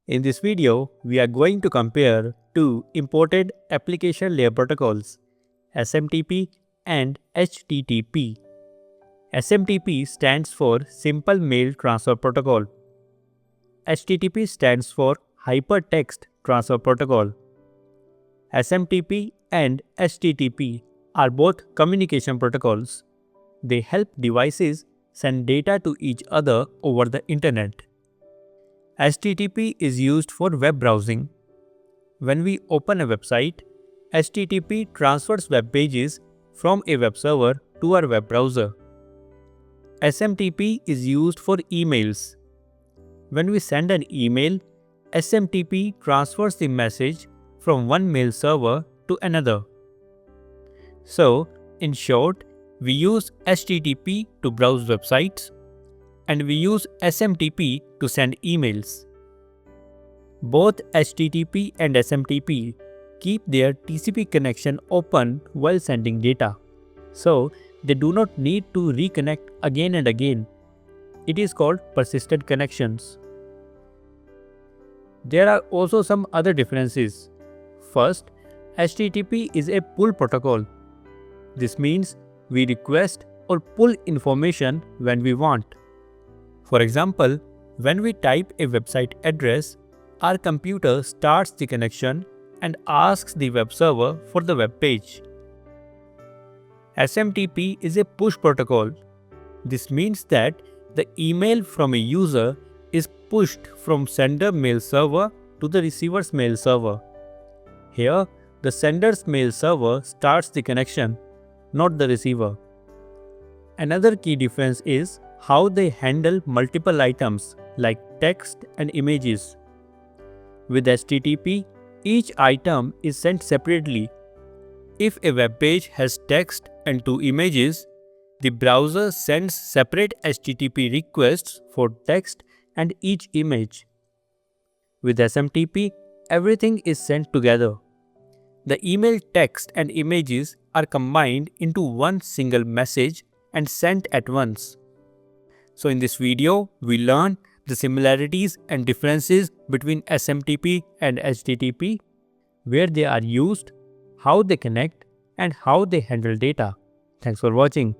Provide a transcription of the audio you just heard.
In this video, we are going to compare two imported application layer protocols, SMTP and HTTP. SMTP stands for Simple Mail Transfer Protocol. HTTP stands for HyperText Transfer Protocol. SMTP and HTTP are both communication protocols. They help devices send data to each other over the internet. HTTP is used for web browsing. When we open a website, HTTP transfers web pages from a web server to our web browser. SMTP is used for emails. When we send an email, SMTP transfers the message from one mail server to another. So, in short, we use HTTP to browse websites and we use SMTP to send emails. Both HTTP and SMTP keep their TCP connection open while sending data, so they do not need to reconnect again and again. It is called persistent connections. There are also some other differences. First, HTTP is a pull protocol. This means we request or pull information when we want. For example, when we type a website address, our computer starts the connection and asks the web server for the web page. SMTP is a push protocol. This means that the email from a user is pushed from sender mail server to the receiver's mail server. Here, the sender's mail server starts the connection, not the receiver. Another key difference is how they handle multiple items like text and images. With HTTP, each item is sent separately. If a web page has text and two images, the browser sends separate HTTP requests for text and each image. With SMTP, everything is sent together. The email text and images are combined into one single message and sent at once. So in this video, we learned the similarities and differences between SMTP and HTTP, where they are used, how they connect, and how they handle data. Thanks for watching.